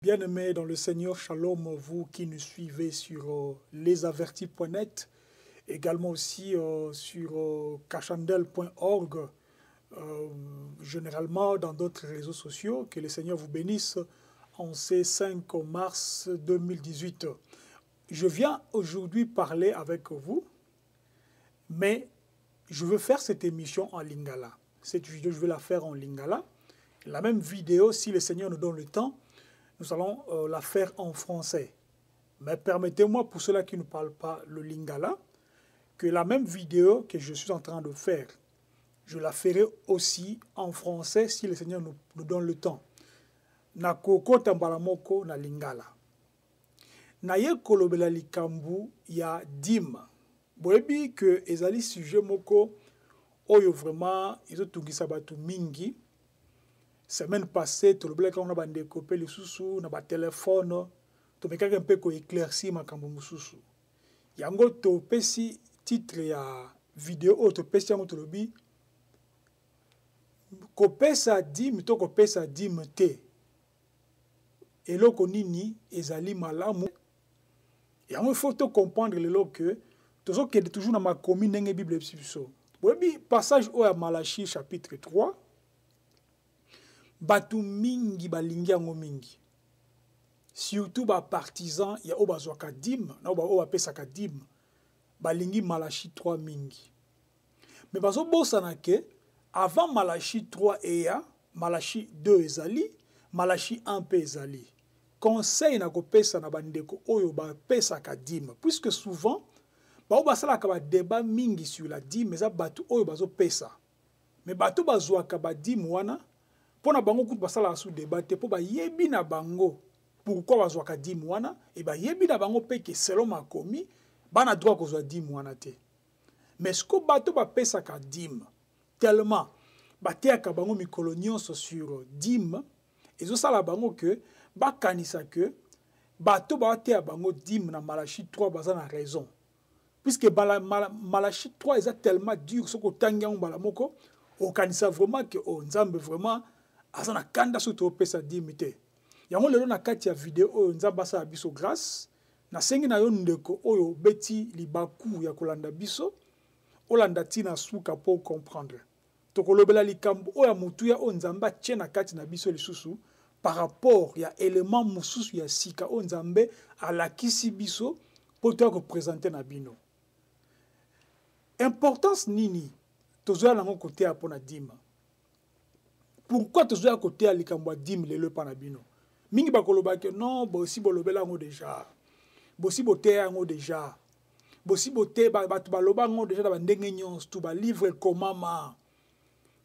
Bien-aimés dans le Seigneur, shalom, vous qui nous suivez sur lesavertis.net, également aussi sur kachandel.org, généralement dans d'autres réseaux sociaux. Que le Seigneur vous bénisse en ces 5 mars 2018. Je viens aujourd'hui parler avec vous, mais je veux faire cette émission en lingala. Cette vidéo, je vais la faire en lingala. La même vidéo, si le Seigneur nous donne le temps, nous allons la faire en français. Mais permettez-moi, pour ceux-là qui ne parlent pas le lingala, que la même vidéo que je suis en train de faire, je la ferai aussi en français si le Seigneur nous donne le temps. Na koko tambalamoko na lingala. Na ye kolobela likambu ya dim. Boebi que ezali sujet moko oyo vraiment ezotungisa batu mingi. Semaine passée, tout le blé qu'on a bandé coupé les sous-sous, na ba téléphone, to me un peu ko éclairci ma kambo mususu. Yango to pesi titre ya vidéo auto pesi yango to lobi. Ko pesa dim to ko pesa dim te. Eloko nini ezali malamu. Yango il faut to comprendre le lo que toujours que toujours na ma commune nge Bible biso. Oui, passage au Malachie chapitre 3. Batu mingi balingi yango mingi. Surtout ba partisan ya o bazwaka dim, na o ba pesaka dim. Balingi Malachie 3 mingi. Mais bazo bosana ke avant Malachie 3 eya, Malachie 2 ezali, Malachie 1 pe ezali. Conseil na ko pesa na bandeko oyo ba pesaka dim, puisque souvent ba o basala ka ba débat mingi sur la dim, mais za batu oyo bazo pesa. Mais batu bazwaka ba dim wana pour na bango kutu basala sous débat te po ba yebi na bango pourquoi bazwaka dim wana et ba yebi na bango pe que selon ma komi bana droit ko zwa dim wana te. Mais ce que bato ba pesa ka dim tellement ba te ka bango mikolo nyonso sur dim ezo sala bango que ba kanisa que bato ba te bango dim na Malachie 3 baza na raison. Puisque Malachie 3 est tellement dur ce que tangi on bala moko o kanisa vraiment que o nzambe vraiment azana kanda soto pesa dimite. Yango lelo na kati ya video oyo nzamba sa biso grâce na sengi na yo ndeko oyo beti libaku ya kolanda biso olanda tina suka po comprendre. Tokolobela likambo oyo mutu ya o nzamba tie na kati na biso lisusu par rapport ya élément mususu ya sika o nzambe alakisi biso po to ko présenter na bino. Importance nini tozoya nango côté ya pona dima. Pourquoi tu es à côté à likambo dim le panabino? Mingi bakoloba que non, bosi bolobela ngo déjà. Bosi boté ngo déjà. Bosi boté batu baloba ngo déjà ba ndenge nyonso tu ba livre komama.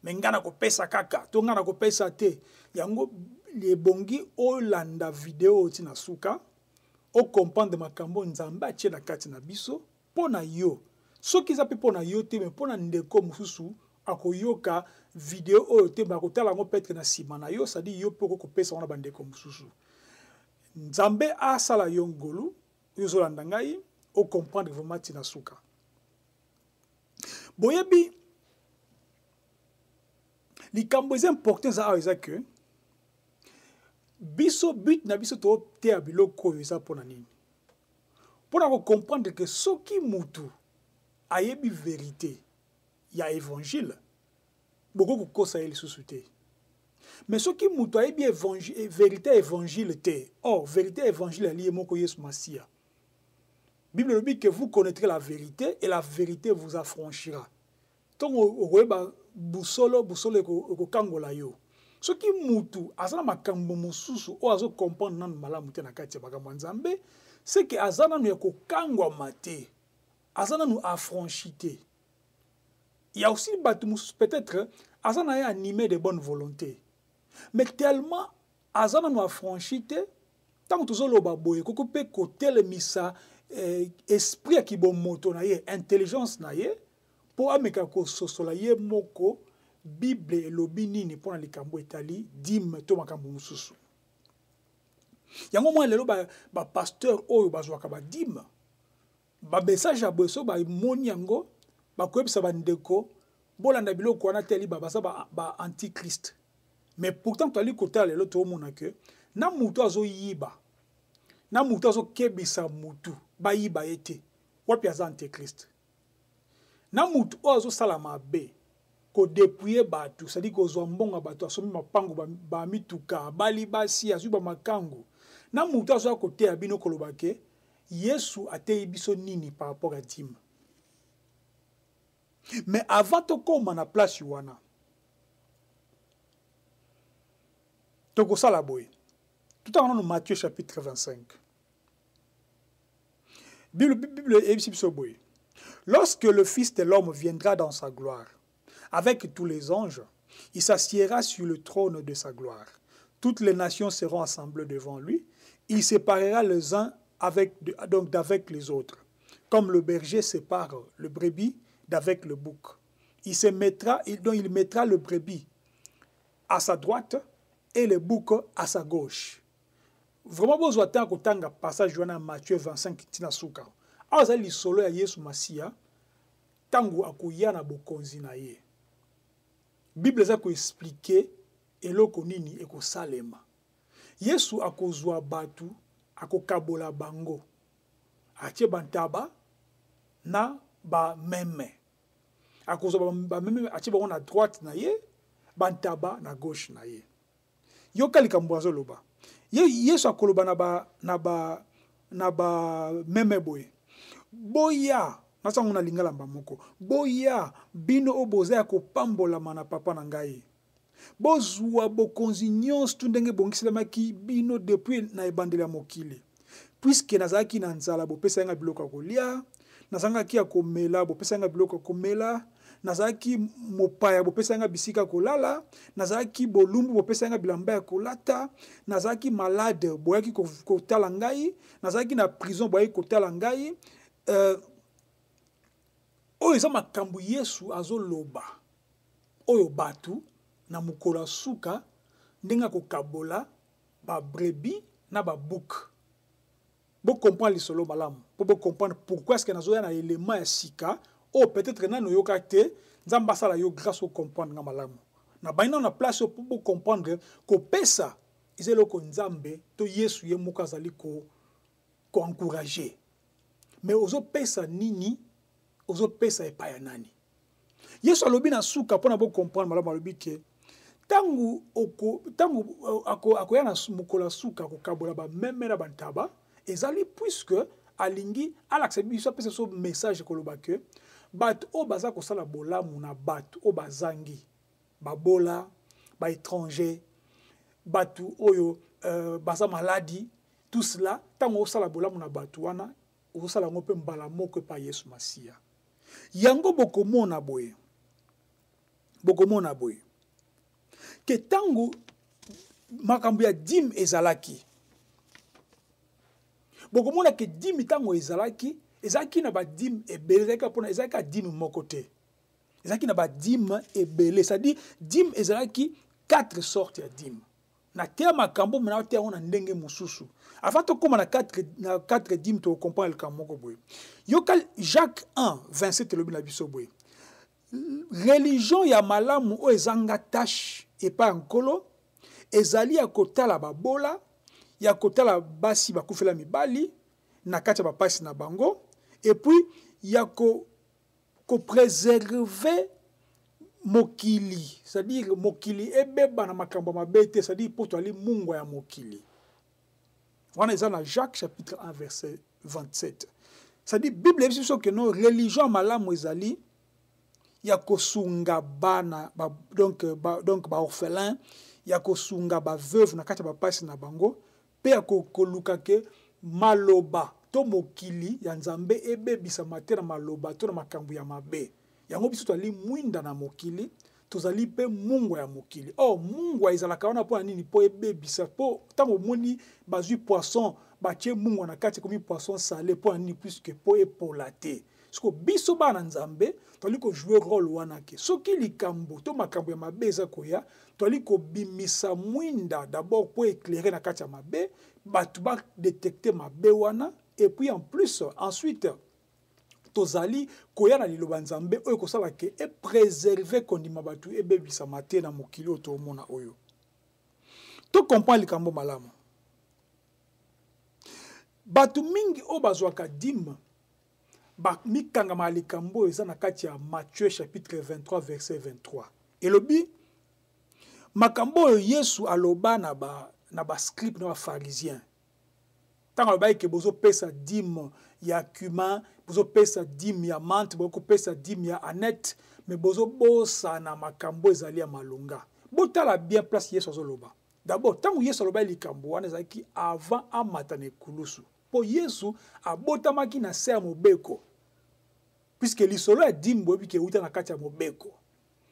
Mengana ko pesa kaka, to ngana ko pesa te. Yango le bongi o landa vidéo tina suka. O comprendre makambo nzamba tie na kati na biso pona yo. Soki za pe pona yo te mais pona ndeko mususu akoyoka vidéo oyo te bakotala ngo peut-être na sima na yo ça dit yo poko kopesa wana bandeko mususu nzambe asala yo ngolu yo zolanda ngai o comprendre vraiment tina suka boyebi likambo eza important za aza que biso but na biso to te ya biloko oyo eza pona nini pona ko comprendre que soki mutu ayebi vérité ya évangile beaucoup kosa ele susute mais ce qui muto ayebi évangile vérité évangile te or vérité évangile ali moko Yesu Masia Bible dit que vous connaîtrez la vérité et la vérité vous affranchira donc okoyeba busolo ko kangola yo ce qui mutu azana makambo mususu o azo comprendre nan malamu te na kati ya makambo nzambe c'est que azana no ko kangwa mate azana no affranchité. Il y a aussi peut-être Azana est animé de bonne volonté. Mais tellement Azana nous a franchi tant que nous avons boye koko pe côté le misa esprit qui bon moto na ye intelligence na ye pour ameka ko sosola ye moko Bible lobi nini pour na likambo etali dim to makambo mususu. Yango mo lelo ba pasteur oyo bazwaka ba dim ba message ya boso ba moni yango ba koyebisa bandeko bolanda biloko wana teli ba antichrist mais pourtant tu ali côté lelo to mona que na mutu azo yiba na mutu azo kebisa mutu ba yiba ete wapi aza antéchrist na mutu azo sala mabe ko dépouiller batu c'est-à-dire ko zo mbonga batu asomi mapango ba mituka bali basi azuba makango na mutu azo côté ya bino koloba ke Yesu atei biso nini par rapport à dîme. Mais avant de koma na place wana toko sala boy tout en dans Matthieu chapitre 25 Bible lorsque le Fils de l'homme viendra dans sa gloire avec tous les anges, il s'assiera sur le trône de sa gloire. Toutes les nations seront assemblées devant lui. Il séparera les uns d'avec les autres, comme le berger sépare le brebis d'avec le bouc. Il mettra le brebis à sa droite et le bouc à sa gauche. Vraiment besoin de temps passage dans Matthieu 25 tina suka. Aza li solo ya Yesu Masia tangu akuya na bokonzi na ye. Bible za ko expliquer eloko nini eko salema. Yesu akozwa batu akokabola bango. Atie bantaba na ba meme. Akozwa ba meme atie bango na droite na ye, bantaba na gauche na ye. Yoka likamboazo loba. Yesu akoloba na ba meme boye. Boya nasango na lingala mbamoko. Boya bino oboza ya kopambola mana papa na ngai. Bozwa bokonzi nyonso tundenge bongiselamaki bino depuis na ebandeli ya mokili. Puisque nazaki na nzala bopesa nga biloko ya kolia, nazangaki ya komela bopesa nga biloko ya komela, nazaki mopaya bopesa nga bisika kolala, nazaki bolumbu bopesa nga bilamba ya kolata, nazaki malade boyaki kotala ngai, nazaki na prison boyaki kotala ngai. Oyo eza makambo Yesu azoloba. Oyo batu na mukola suka ndenga kokabola ba brebis na ba bouc. Bo comprendre le solo malamu. Pour comprendre pourquoi est-ce que nazoya na élément ya sika o peut-être na no yoka te nzamba sala yo grâce au comprendre nga malamu. Na baina na place pour comprendre ko pesa izelo ko nzambe to Yesu ye muka zali ko encourager. Mais ozo pesa nini ozo pesa epa ya nani. Yesu alobi na suka pona bo comprendre malamu alobi ke tangu akoya na mukola suka ko kabola ba meme na bantaba ezali puisque alingi alaccepte biso pesa so message koloba ke bat o baza ko sala bolamu na bat o bazangi babola ba étranger batu oyo baza maladie tout cela tango sala bolamu na batu wana o sala ngope mbala moko pa Yesu Masia yango bokomona boye ke tango makambo ya dim ezalaki bokomona ke dim tango ezalaki na ba dim ebele kapona ezalaki dim moko te ezalaki na ba dim ebele c'est-à-dire dim ezalaki 4 sortes ya dim na te makambo mena te ona ndenge mususu avant to koma na 4 dim to comprendre le kamoko boye yokal Jacques 1:27 lobi na biso boye religion ya malamu o ezanga tâche epa nkolo ezali ya kotala babola ya kotala basi bakufela mibali na kati ba pasi na bango et puis ya ko préserver mokili c'est-à-dire mokili ebeba na makambo mabete c'est-à-dire pour toi ali mungu ya mokili wana eza na Jacques chapitre 1 verset 27 c'est-à-dire Bible est sûr que non religion malamu ezali ya kosunga bana donc ba orphelin ya kosunga ba veuve na kati ba pasi na bango pe ya koluka ke maloba to mokili ya nzambe ebebisa matera maloba to na makambo ya mabe yango biso tali mwinda na mokili tozali pe mungu ya mokili mungu ezalaka wana po nini po ebebisa po tango moni bazui poisson batie mungu na kati komi poisson salé po nini puisque po epolate siko biso bana nzambe toli ko jouer rôle wana ke soki likambo to makambo ya mabe eza koya toli ko bimisa mwinda d'abord pour éclairer na kati ya mabe batu ba détecter mabe wana et puis en plus ensuite tozali koya na liloba nzambe oyo kosala ke e préserver kondima batu ebebisa mate na mokili oto mona oyo to comprendre likambo malamu Bato mingi o bazwaka dîme ba mikangama likambo eza na kati ya Matthieu chapitre 23 verset 23. Elobi makambo oyo Yesu aloba na ba scribe na ba pharisien. Tant aloba ke bozo pesa dîme ya cumin, bozo pesa dîme ya menthe, bozo pesa dîme ya aneth, mais bozo bosa na makambo ezali ya malonga. Botala bien place Yesu azoloba. D'abord, tant Yesu aloba likambo wana ezalaki avant amata na ekulusu. Po Yesu abotamaki na se ya mobeko. Puisque lisolo ya dîme boyebi ke euta na kati ya mobeko.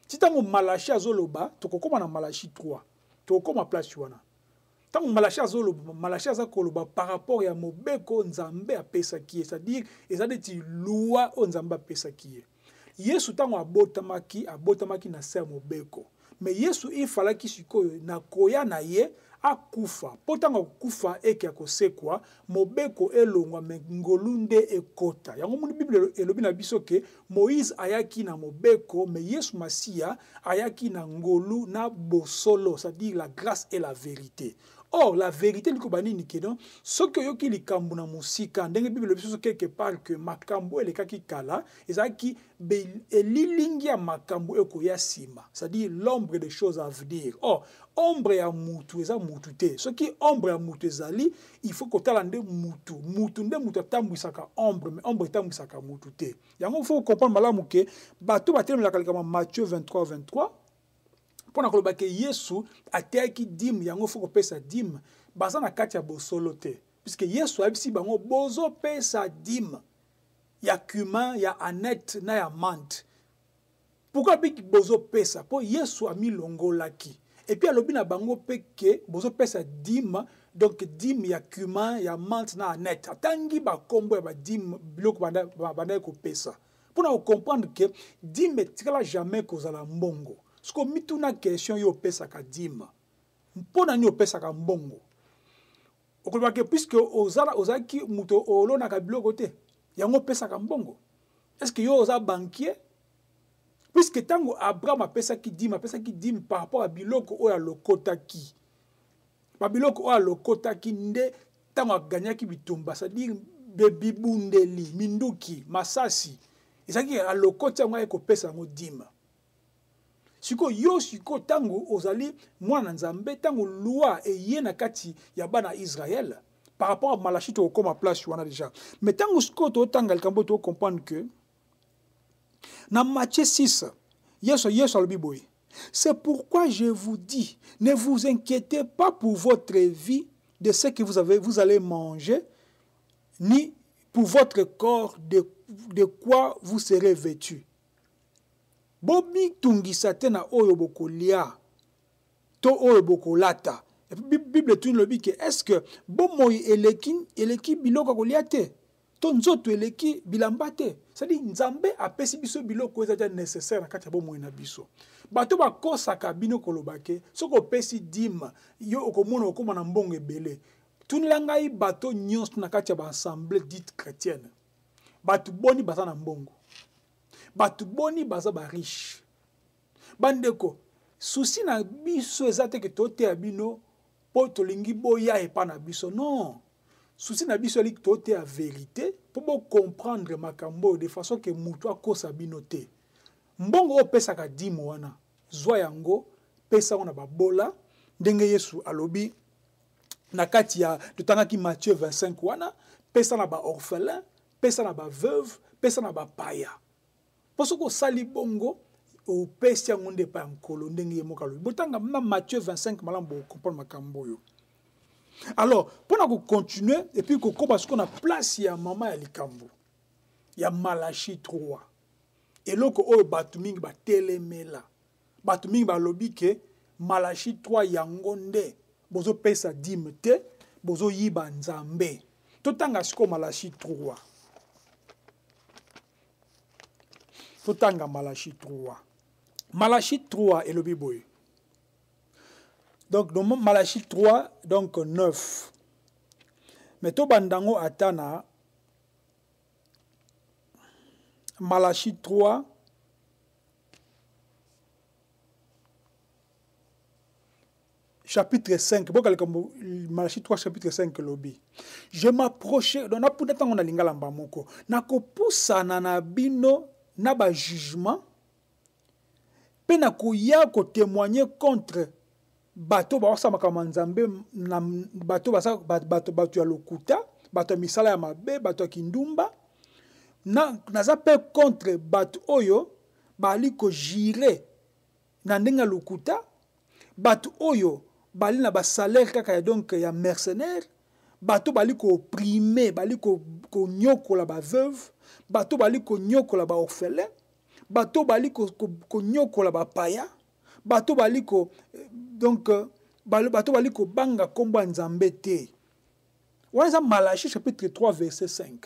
Ti tango Malachi azoloba, tokokoma na Malachi 3. Tokokoma place wana. Tango Malachi azoloba, Malachi azakoloba par rapport ya mobeko Nzambe apesaki, c'est-à-dire ezaleti loi o Nzambe apesaki ye. Yesu tango abotamaki na se ya mobeko. Mais Yesu ifalaki sikoyo na koya na ye akufa. Potanga kufa eke akosekwa mobeko elongwa me ngolunde ekota. Yango muni Bible elobi na biso ke Moïse ayaki na mobeko mais Yesu Masia ayaki na ngolu na bosolo, c'est-à-dire la grâce et la vérité. Or, la vérité, ce que yoki likambu na musika, ndenge Bible biso quelque part que makambo ele kaki kala, ezaki elilingi ya makambo eko ya sima, c'est-à-dire l'ombre des choses à venir. Or, ombre ya mutu eza mutu te. Ce qui ombre ya mutu ezali, il faut que tala nde mutu. Mutu nde mutu tambwisaka ombre, mais ombre tambwisaka mutu te. Yango faut comprendre malamu ke bato batelemela kalikama Matthieu 23 23. Pona koloba ke Yesu ateyaki dîme yango faut kopesa dîme baza na kati ya bosolo te, puisque Yesu abisi bango bozo pesa dîme ya cumin ya aneth na ya menthe. Pourquoi biki bozo pesa? Po Yesu ami longolaki. Et puis alobi na bango pe ke bozo pesa dîme, donc dîme ya cumin ya menthe na aneth. Atangi ba kombo ya ba dîme biloko banda ko pesa. Pona comprendre que dîme tikala jamais kozala mbongo. Ce que mituna question yo pesa ka dîme. Mpona ni opesa ka mbongo. Okoloba ke puisque ozaki muto olona ka biloko te, yango pesa ka mbongo. Est-ce que yo oza banquier? Puisque tango Abraham apesa ki dîme par rapport à biloko oya lokotaki. Ba biloko oya lokotaki nde tango aganyaki bitumba, c'est-à-dire bebibundeli, minduki, masasi. Ezaki alokoti yango eko pesa ngo dîme. Siko yo siko tango ozali mwana Nzambe tango loi eye na kati ya bana Israël par rapport à Malachi to koma place wana déjà. Mais tango siko to tanga likambo to comprendre que na Matthieu 6 Yesu alobi boye. C'est pourquoi je vous dis, ne vous inquiétez pas pour votre vie de ce que vous allez manger, ni pour votre corps de quoi vous serez vêtus. Bobi tungisa te na oyo bokolia to oyo bokolata. Et puis Bible tuni lobi ke est-ce que bomoi eleki biloko kolia te to nzoto eleki bilamba te. C'est-à-dire Nzambe apesi biso biloko ezali nécessaire na kati ya bomoi na biso. Bato bakosaka bino koloba ke soko pesi dîme yo okomona okoma na mbongo ebele. Tunila ngai bato nyonso na kati ya ba assemblée dite chrétienne. Bato boni baza na mbongo. Bato boni baza ba riche. Bandeko, souci na biso ezate ke tote ya bino po tolingi boya epa na biso. Non. Souci na biso ali tote ya vérité po bo comprendre makambo de façon que mutu akosa bino te. Mbongo opesaka dîme wana. Zwa yango pesa wana babola ndenge Yesu alobi na kati ya totangaki Matthieu 25 wana pesa na ba orphelin, pesa na ba veuve, pesa na ba paya. Parce que sali bongo au pesi yango nde pa nkolo ndenge ye mokalo. Botanga na Matthieu 25 malambo comprendre makambo yo. Alors, pour nous continuer et puis qu'on commence qu'on a place ya maman ya likambo. Ya Malachi 3. Et loko oyo batu mingi ba telemela. Batu mingi ba lobi ke Malachi 3 yango nde bozo pesa dîme te, bozo yiba Nzambe. Totanga siko Malachi 3. Totanga Malachi 3. Malachi 3 et le Bible. Donc, dans Malachi 3, donc 9. Mais to bandango atana Malachi 3. chapitre 5, Malachie 3, chapitre 5, lobby. Je m'approchais, donc on a lingala mbamoko, na kopusa na bino na ba jugement, pe na koya ko témoigner contre bato ba osama kama nzambe na bato ya lokuta, bato ya misala ya mabe, bato ya kindumba, naza pe contre bato oyo bali ko jire na ndenga lokuta, bato oyo bali na ba salaire kaka ya donc ya mercenaire, bato bali ko opprimer, bali ko nyokola ba veuve, bato bali ko nyokola ba orphelin, bato bali ko nyokola ba paya, bato bali ko donc bato bali ko banga kombo nzambe te. Wana Malachie chapitre 3 verset 5.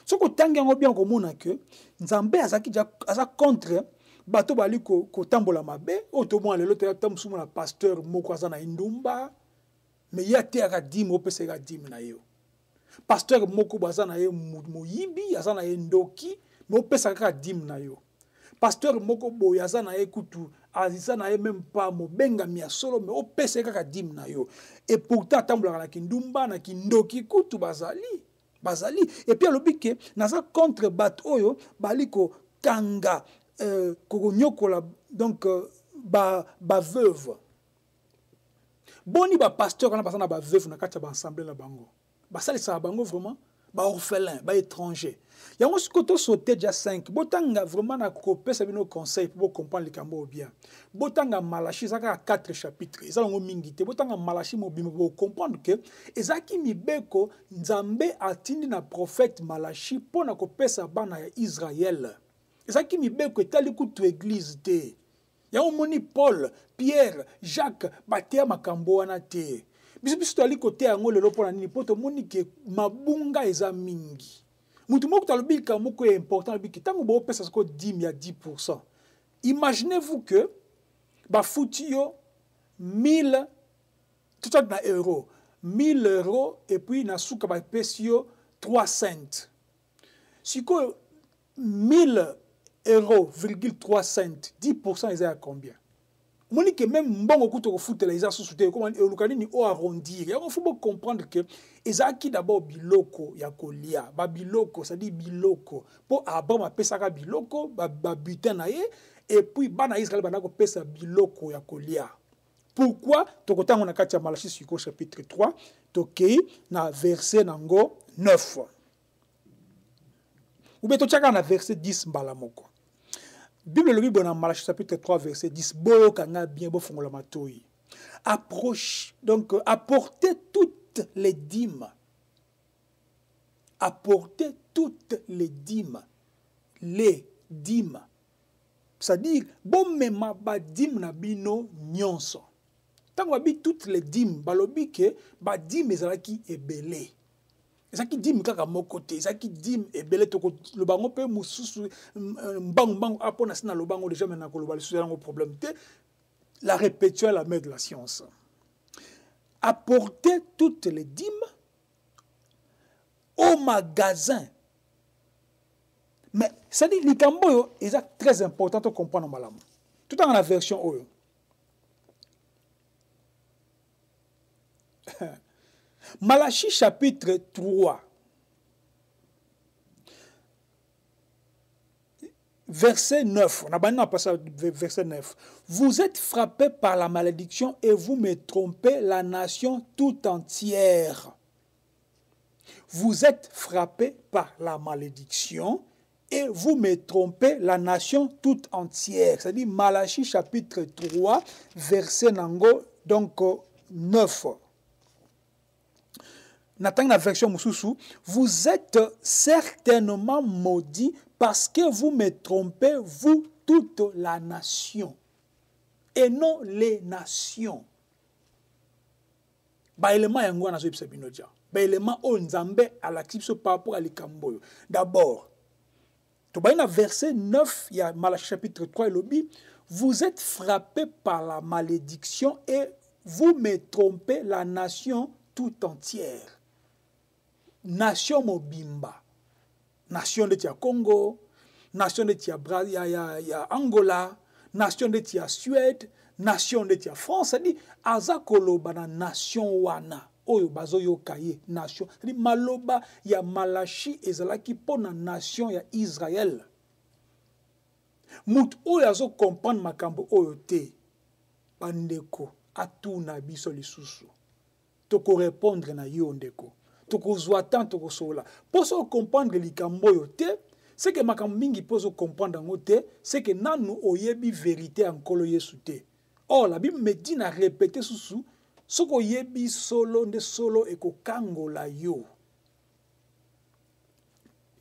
Ce que tangi yango bien komona que nzambe aza contre bato bali ko tambola mabe, otomo lelo te tamsumu na pasteur moko aza na indumba, mais ya te aka dime opesa ka dime na yo. Pasteur moko baza na ye moyibi, aza na ye ndoki, mais opesa ka dime na yo. Pasteur moko boy aza na ye kutu, aza na ye même pas mobenga mi solo, mais opesa ka dime na yo. Et pourtant tambola na kindumba na kindoki kutu bazali. Et puis alobi ke naza contre bato oyo bali ko kanga kogonyokola donc ba veuve. Boni ba pasteur kana pasana ba veuve na kati ba assemblée la bango. Ba sali sa bango vraiment ba orphelin, ba étranger. Yango sikoto sauté déjà 5. Botanga vraiment na kopesa bino conseil pour comprendre likambo bien. Botanga Malachie zaka 4 chapitres. Ezalongo mingi te. Botanga Malachie mobimo pour comprendre que ezaki mibeko nzambe atindi na prophète Malachie pour na kopesa bana ya Israël. Ezaki mibeko etali kutu église te. Yango moni Paul, Pierre, Jacques batea makambo wana te. Biso tali côté yango lelo pona nini poto moni ke mabunga eza mingi. Mutu moko talobi kamoko est important biki tango bo pesa ko 10 ya 10%. Imaginez-vous que ba futio 1000 tout ça na euro, 1000 euros et puis na suka ba pesio 3 cents. Siko 1000 euros, 3 cents, 10% ils à combien? Moni que même mbongo kuto ko futela isa susute comment elukani ni o arrondir. Il faut comprendre que ezaki d'abord biloko ya kolia, ba biloko, ça dit biloko. Po Abraham pesaka biloko, ba butin na ye et puis bana Israël bana ko pesa biloko ya kolia. Pourquoi tokotanga na kati ya Malachie siko chapitre 3, tokei na verset nango 9. Ou bien tochaka na verset 10 mbala moko. Bible le Bible dans Malachie chapitre 3 verset 10 boyo kanga bien bo fongola matoi. Approche donc apportez toutes les dîmes. Apportez toutes les dîmes. Les dîmes. C'est-à-dire bon mema ba dîmes na bino nyonso. Tango abi toutes les dîmes balobi ke ba dîmes ezalaki ebele. Ezaki dim kaka moko te, ezaki dim ebele toko le bango pe mususu mbang apona sina le bango déjà maintenant ko le balisusu yango problème te. La répétition est la mère de la science. Apporter toutes les dîmes au magasin. Mais ça dit likambo est très important de comprendre malamu. Tout dans la version oyo. Malachie chapitre 3, verset 9. On a maintenant passé verset 9. Vous êtes frappés par la malédiction et vous me trompez la nation tout entière. Vous êtes frappés par la malédiction et vous me trompez la nation tout entière. C'est-à-dire Malachie chapitre 3, verset nango, donc 9. Natang la version Moussousou, vous êtes certainement maudits parce que vous me trompez, vous, toute la nation, et non les nations. Baïlema yango na zoïpsa binodia. Baïlema o nzambe à la kipso par rapport à l'ikamboyo. D'abord, tu vas dans verset 9, il y a Malachie chapitre 3 et lobby, vous êtes frappés par la malédiction et vous me trompez la nation tout entière. Nation mobimba, nation de Tia Congo, nation de Tia Angola, nation de tia Suède, nation de tia France, c'est-à-dire aza koloba na nation wana oyo bazo yokaye nation, c'est-à-dire maloba ya Malachi ezalaki po na nation ya Israël. Mout oyo azo comprendre makambo oyo te bandeko atuna biso lisusu toko répondre na yo ndeko toko zwatan toko sola poso comprendre likambo oyo te. C'est que makambo mingi poso comprendre ngo te, c'est que nanu oyebi vérité en kolo Yesu te. Or la Bible me dit na répéter susu soko yebi solo nde solo ekokangola yo.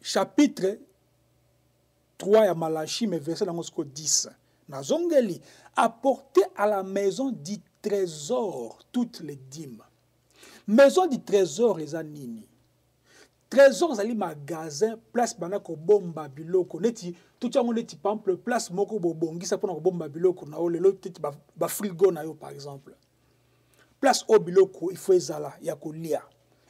Chapitre 3 ya Malachi mais verset nango soko 10. Nazongeli apporter à la maison du trésor toutes les dîmes. Maison du trésor eza nini? Trésor zali magasin place bana ko bomba biloko neti tout yango neti pample place moko bobongisa pona ko bomba biloko na olelo teti ba frigo na yo par exemple. Place au biloko il faut ezala ya kolia.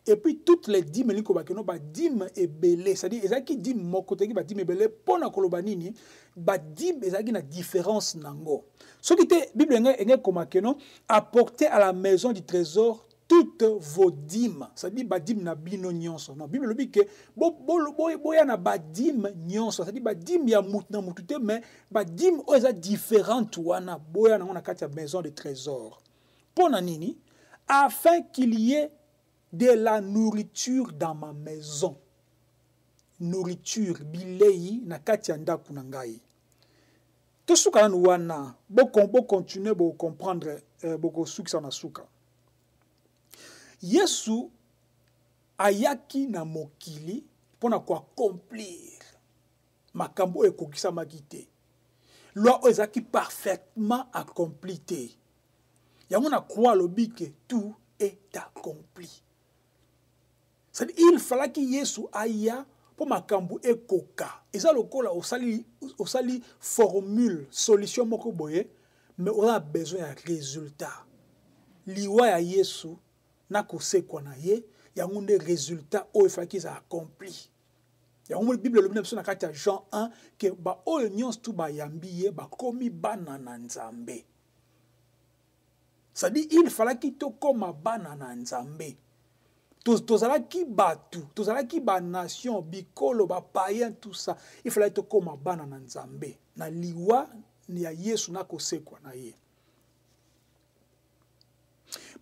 Et puis toutes les dîmes liko bakeno ba dîme ebele, c'est-à-dire ezaki dîme moko teki ba dîme ebele pona koloba nini ba dîme ezaki na différence nango. Ce qui te Bible ngé komakeno apporter à la maison du trésor toutes vos dîmes, c'est-à-dire badim na bino nyonso. Non, Bible dit que boya na badim nyonso, c'est-à-dire badim ya mut na mutute mais badim o eza différente wana boya na kati ya maison de trésor. Pona nini? Afin qu'il y ait de la nourriture dans ma maison. Nourriture bilei na kati ya ndaku na ngai. To suka na wana bo continuer bo comprendre boko suka na suka. Yesu ayaki na mokili pona ko accomplir makambo ekokisa makite. Loi ezaki parfaitement accompli te. Yango na croire lobi que tout est accompli. C'est il fallait que Yesu aya pour makambo ekoka. Eza lokola osali formule solution moko boye mais on a besoin de résultat. Liwa ya Yesu na kosekwa na ye yango nde résultat oyo faki za accompli. Yango la Bible lobi na biso na kati ya Jean 1 que ba oyo nyonso tu ba yambi ye ba komi bana na Nzambe. Ça dit il fallait qu'il to koma bana na Nzambe. Tozalaki batu, tozalaki ba nation, bikolo, ba païen tout ça. Il fallait to koma bana na Nzambe. Na liwa ni ya Yesu na kosekwa na ye.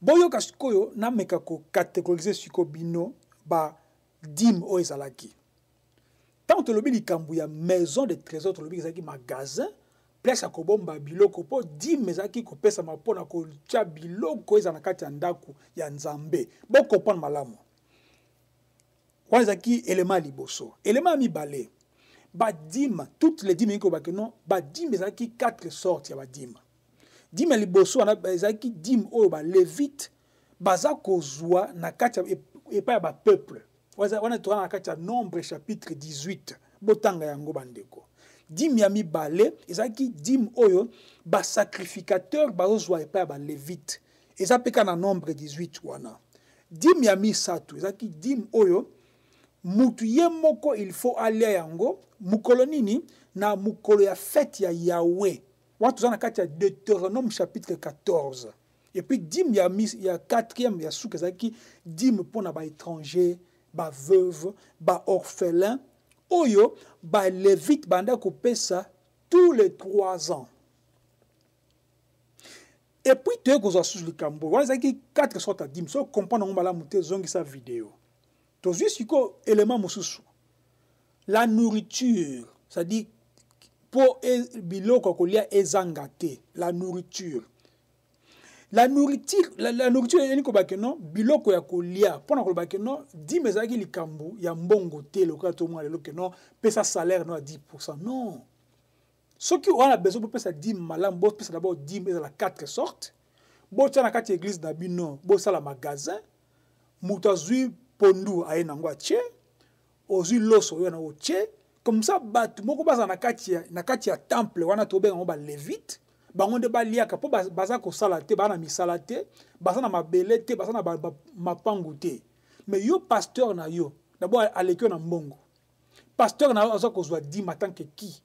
Boyo kasikoyo na meka ko catégoriser siko bino ba dim o ezalaki. Tant to lobi likambu ya maison de trésor to lobi ezalaki magasin, place ko bomba biloko po dim ezalaki ko pesa mapona ko tia biloko ezana kati ya ndaku ya Nzambe. Bo comprendre malamu. Kwa ezalaki élément liboso. Élément mibale. Ba dim toutes les dim ko bakeno ba dim ezalaki 4 sortes ya ba dim. Dîme liboso wana ezaki dîme oyo ba levite baza kozwa na kati epa ya ba peuple. Wana to na kati ya Nombre chapitre 18 botanga yango bandeko. Dîme ya mibale ezaki dîme oyo ba sacrificateur bazozwa epa ya ba levite. Eza peka na Nombre 18 wana. Dîme ya misato ezaki dîme oyo mutu ye moko il faut aller yango mukolo nini na mukolo ya fête ya Yahweh. Watu zana kati ya Deutéronome chapitre 14. Et puis dîme ya quatrième ya souka zaki dîme pona ba étranger, ba veuve, ba orphelin. Oyo ba lévite banda ko pesa tous les 3 ans. Et puis tu ko sous le cambo. Wala zaki 4 sortes de dîmes. So comprendre ngomala muté zongi sa vidéo. To jusqu'au élément mususu. La nourriture, ça dit pour biloko kolia ezangate, la nourriture. La nourriture yani ko bakeno biloko ya kolia pona ko bakeno di mezaki likambu ya mbongo te loka to mwa lelo keno pesa salaire no à 10%. Non. Ce qui on a besoin pour pesa 10 malam bo pesa d'abord 10 mais la 4 sortes. Bo tana kati église na bino, bo sala magasin, mutazui pondu aena ngwa che, ozui loso yo na o che. Comme ça, batu moko baza na kati ya temple wana to benga ba levite bango de baliaka po baza ko salate bana misalate baza na mabele te baza na mapangu te mais yo pasteur na yo d'abord alekio na mbongo pasteur na yo aza ko zwa di matanke ki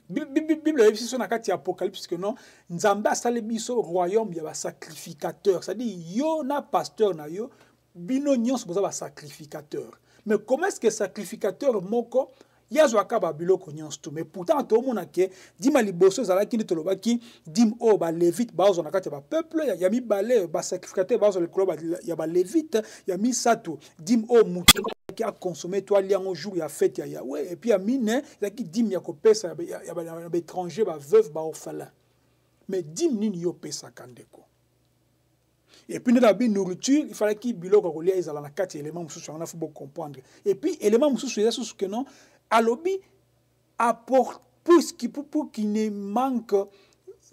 Bible est sur la carte Apocalypse que non, Nzamba asali biso royaume ya ba sacrificateur, c'est-à-dire yo na pasteur na yo, bino nyonso boza ba sacrificateur. Mais comment est-ce que sacrificateur moko yazwaka ba biloko nyonso tout, mais pourtant to mona ke dima liboso zala kini tolobaki dim o ba levite bazo na kati ba peuple ya mi balé ba sacrificateur bazo le koloba ya ba levite ya mi sato dim o mutu qui a consommé toi liant au jour il y a fête ya Yahweh et puis à mine il qui dim ya ko pesa ya étranger ba veuve ba orphelin mais dim nini yo pesa kandeko. Et puis, dans la nourriture, il fallait qu'il biloko kolia ezala na kati élément mususu on a faut comprendre. Et puis élément mususu eza sous que non alobi apporte pour qu'il ne manque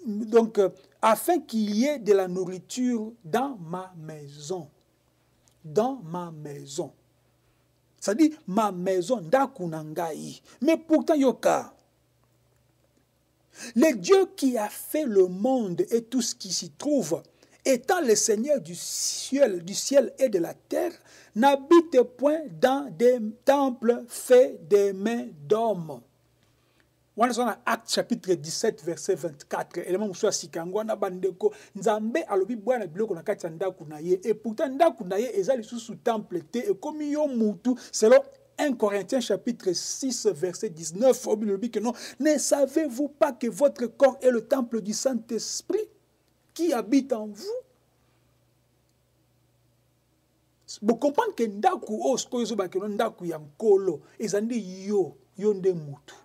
donc afin qu'il y ait de la nourriture dans ma maison. Dans ma maison. Ça dit ma maison ndaku na ngai. Mais pourtant yoka le Dieu qui a fait le monde et tout ce qui s'y trouve, étant le Seigneur du ciel et de la terre, n'habite point dans des temples faits des mains d'hommes. On est dans Acte chapitre 17, verset 24. Élément moussou sikango na bandeko nzambe alobi bwana biloko na kati ya ndaku na ye. Et pourtant ndaku na ye ezali sous temple te et comme yo mutu selon 1 Corinthiens chapitre 6 verset 19 au bible que non, ne savez-vous pas que votre corps est le temple du Saint-Esprit qui habite en vous? Vous comprenez que ndaku o skoyo ba que non ndaku ya nkolo ezandi yo nde mutu.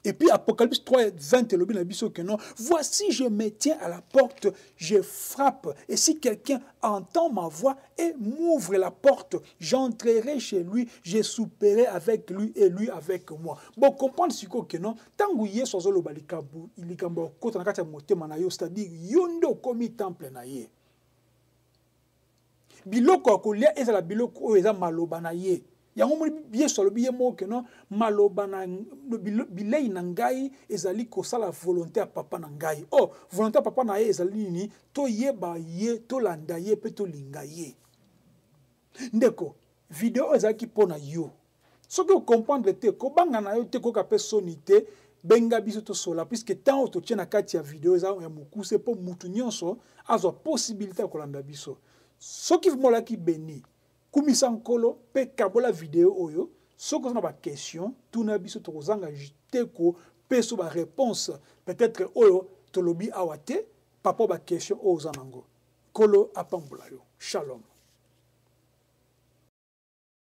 Et puis Apocalypse 3, 20, le biso que non. Voici, je me tiens à la porte, je frappe. Et si quelqu'un entend ma voix et m'ouvre la porte, j'entrerai chez lui, je souperai avec lui et lui avec moi. Bon, comprendre ce que non. Tant que Yesu azolo balikabu, il est comme côté na kati motema na yo, c'est-à-dire yondo komi temple na ye. Biloko akolia ezala biloko o eza maloba na ye. Yango moni Yesu alobi ye mo que non maloba na bilei na ngai ezali kosala volonté ya papa na ngai. Oh, volonté ya papa na ye ezali nini? To yeba ye, to landa ye, pe to linga ye. Ndeko, vidéo ezali pona yo. Ce que vous comprenez te, ko banga na yo te ko kape sonité, benga biso to sola puisque tant to tient na kati ya vidéo za ya mukuse po mutu nyonso azo possibilité ko landa biso. Ce qui vous mola ki beni kumisa nkolo pe kabola vidéo oyo soko na ba question tuna biso to kozanga jiteko pe so ba réponse peut-être oyo to lobi awate papa ba question ozanango kolo apambola yo shalom.